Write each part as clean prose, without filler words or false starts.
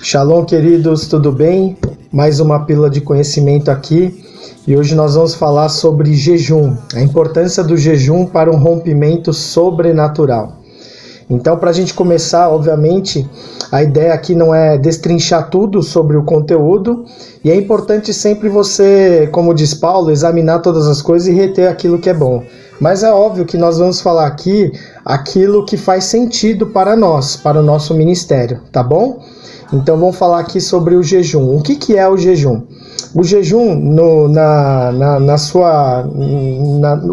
Shalom, queridos, tudo bem? Mais uma pílula de conhecimento aqui e hoje nós vamos falar sobre jejum, a importância do jejum para um rompimento sobrenatural. Então, para a gente começar, obviamente, a ideia aqui não é destrinchar tudo sobre o conteúdo e é importante sempre você, como diz Paulo, examinar todas as coisas e reter aquilo que é bom. Mas é óbvio que nós vamos falar aqui aquilo que faz sentido para nós, para o nosso ministério, tá bom? Então vamos falar aqui sobre o jejum. O que é o jejum? O jejum,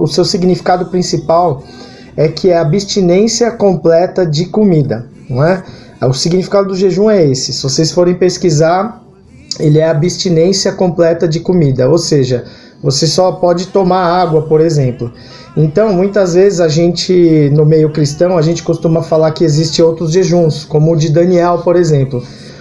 o seu significado principal é que é a abstinência completa de comida, não é? O significado do jejum é esse. Se vocês forem pesquisar, ele é a abstinência completa de comida, ou seja, você só pode tomar água, por exemplo. Então, muitas vezes a gente, no meio cristão, a gente costuma falar que existem outros jejuns, como o de Daniel, por exemplo.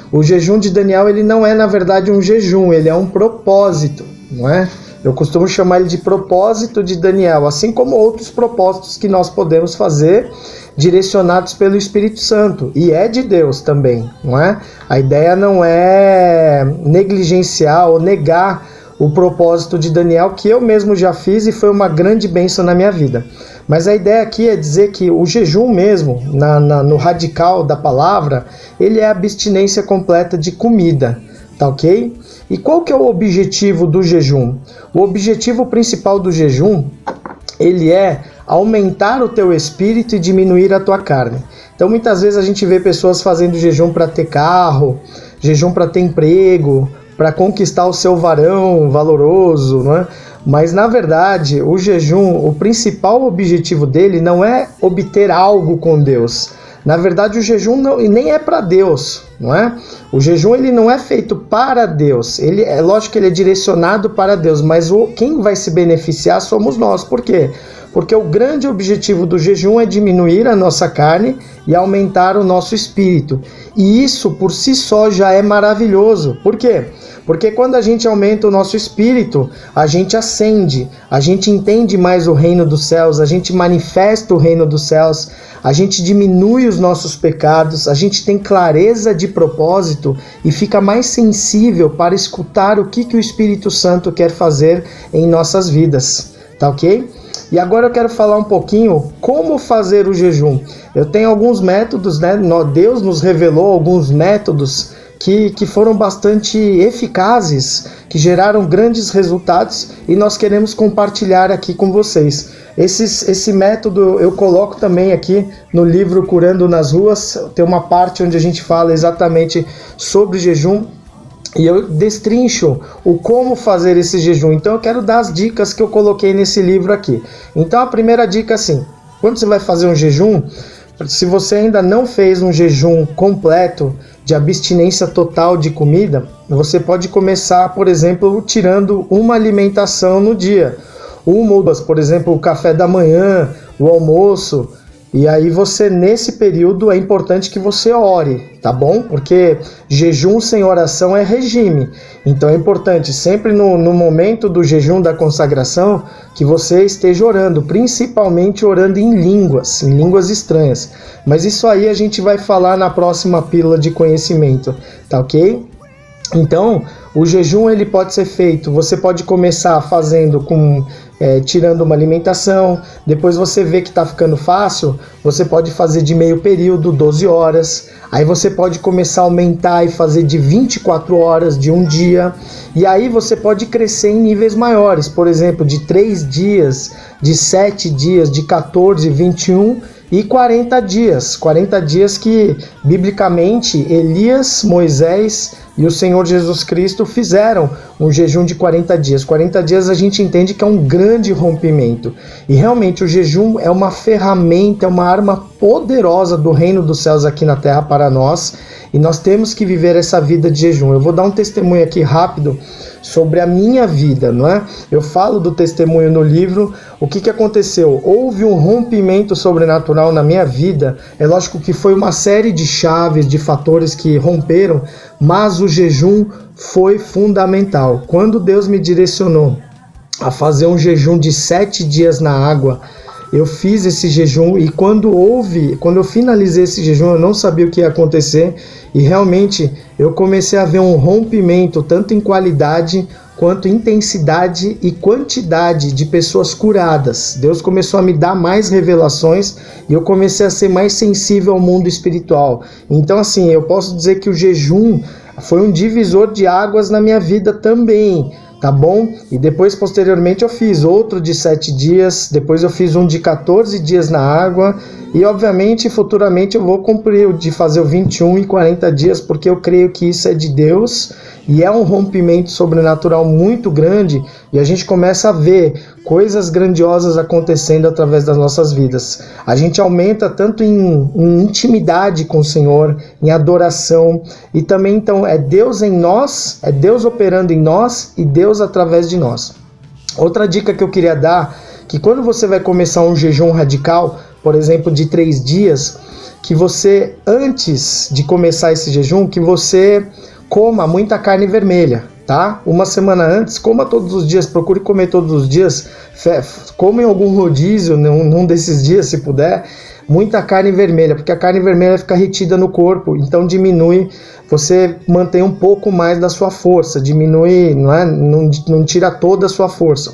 O jejum de Daniel, ele não é, na verdade, um jejum, ele é um propósito, não é? Eu costumo chamar ele de propósito de Daniel, assim como outros propósitos que nós podemos fazer direcionados pelo Espírito Santo, e é de Deus também, não é? A ideia não é negligenciar ou negar o propósito de Daniel, que eu mesmo já fiz e foi uma grande bênção na minha vida. Mas a ideia aqui é dizer que o jejum mesmo, no radical da palavra, ele é a abstinência completa de comida, tá ok? E qual que é o objetivo do jejum? O objetivo principal do jejum, ele é aumentar o teu espírito e diminuir a tua carne. Então muitas vezes a gente vê pessoas fazendo jejum para ter carro, jejum para ter emprego, para conquistar o seu varão valoroso, não é? Mas na verdade o jejum, o principal objetivo dele não é obter algo com Deus. Na verdade o jejum nem é para Deus, não é? O jejum ele não é feito para Deus, ele é lógico que ele é direcionado para Deus, mas quem vai se beneficiar somos nós. Por quê? Porque o grande objetivo do jejum é diminuir a nossa carne e aumentar o nosso espírito. E isso por si só já é maravilhoso. Por quê? Porque quando a gente aumenta o nosso espírito, a gente ascende, a gente entende mais o reino dos céus, a gente manifesta o reino dos céus, a gente diminui os nossos pecados, a gente tem clareza de propósito e fica mais sensível para escutar o que o Espírito Santo quer fazer em nossas vidas, tá ok? E agora eu quero falar um pouquinho como fazer o jejum. Eu tenho alguns métodos, né? Deus nos revelou alguns métodos que foram bastante eficazes, que geraram grandes resultados e nós queremos compartilhar aqui com vocês. Esse método eu coloco também aqui no livro Curando nas Ruas, tem uma parte onde a gente fala exatamente sobre jejum e eu destrincho o como fazer esse jejum. Então eu quero dar as dicas que eu coloquei nesse livro aqui. Então a primeira dica é assim, quando você vai fazer um jejum, se você ainda não fez um jejum completo de abstinência total de comida, você pode começar, por exemplo, tirando uma alimentação no dia. Uma ou duas, por exemplo, o café da manhã, o almoço. E aí você, nesse período, é importante que você ore, tá bom? Porque jejum sem oração é regime. Então é importante, sempre no momento do jejum da consagração, que você esteja orando, principalmente orando em línguas estranhas. Mas isso aí a gente vai falar na próxima pílula de conhecimento, tá ok? Então, o jejum ele pode ser feito, você pode começar fazendo tirando uma alimentação, depois você vê que está ficando fácil, você pode fazer de meio período, 12 horas, aí você pode começar a aumentar e fazer de 24 horas, de um dia, e aí você pode crescer em níveis maiores, por exemplo, de 3 dias, de 7 dias, de 14, 21 e 40 dias que, biblicamente, Elias, Moisés e o Senhor Jesus Cristo fizeram um jejum de 40 dias. 40 dias a gente entende que é um grande rompimento. E realmente o jejum é uma ferramenta, é uma arma poderosa do reino dos céus aqui na terra para nós. E nós temos que viver essa vida de jejum. Eu vou dar um testemunho aqui rápido sobre a minha vida, não é? Eu falo do testemunho no livro. O que aconteceu? Houve um rompimento sobrenatural na minha vida. É lógico que foi uma série de chaves, de fatores que romperam, mas o jejum foi fundamental. Quando Deus me direcionou a fazer um jejum de 7 dias na água, eu fiz esse jejum e quando eu finalizei esse jejum, eu não sabia o que ia acontecer e realmente eu comecei a ver um rompimento tanto em qualidade quanto intensidade e quantidade de pessoas curadas. Deus começou a me dar mais revelações e eu comecei a ser mais sensível ao mundo espiritual. Então assim, eu posso dizer que o jejum foi um divisor de águas na minha vida também, tá bom? E depois, posteriormente, eu fiz outro de 7 dias, depois eu fiz um de 14 dias na água, e obviamente, futuramente eu vou cumprir de fazer o 21 e 40 dias, porque eu creio que isso é de Deus, e é um rompimento sobrenatural muito grande, e a gente começa a ver coisas grandiosas acontecendo através das nossas vidas. A gente aumenta tanto em intimidade com o Senhor, em adoração, e também então é Deus em nós, é Deus operando em nós e Deus através de nós. Outra dica que eu queria dar, que quando você vai começar um jejum radical, por exemplo, de 3 dias, que você, antes de começar esse jejum, que você coma muita carne vermelha, tá? Uma semana antes, coma todos os dias, procure comer todos os dias, coma em algum rodízio, num desses dias, se puder, muita carne vermelha, porque a carne vermelha fica retida no corpo, então diminui, você mantém um pouco mais da sua força, diminui, não tira toda a sua força.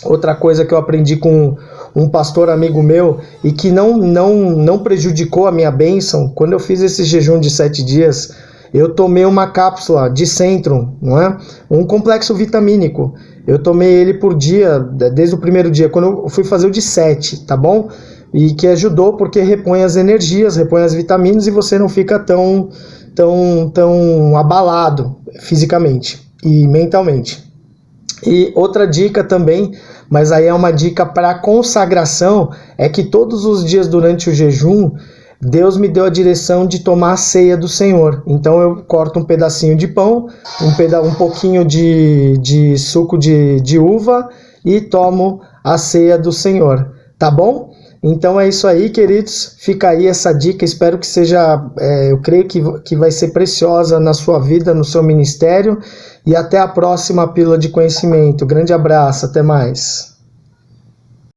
Outra coisa que eu aprendi com um pastor amigo meu e que não prejudicou a minha bênção, quando eu fiz esse jejum de 7 dias, eu tomei uma cápsula de Centrum, não é? Um complexo vitamínico. Eu tomei ele por dia, desde o primeiro dia, quando eu fui fazer o de 7, tá bom? E que ajudou porque repõe as energias, repõe as vitaminas e você não fica tão abalado fisicamente e mentalmente. E outra dica também, mas aí é uma dica para consagração, é que todos os dias durante o jejum, Deus me deu a direção de tomar a ceia do Senhor. Então eu corto um pedacinho de pão, um pouquinho de suco de uva e tomo a ceia do Senhor, tá bom? Então é isso aí, queridos, fica aí essa dica, espero que seja, eu creio que vai ser preciosa na sua vida, no seu ministério, e até a próxima pílula de conhecimento. Grande abraço, até mais.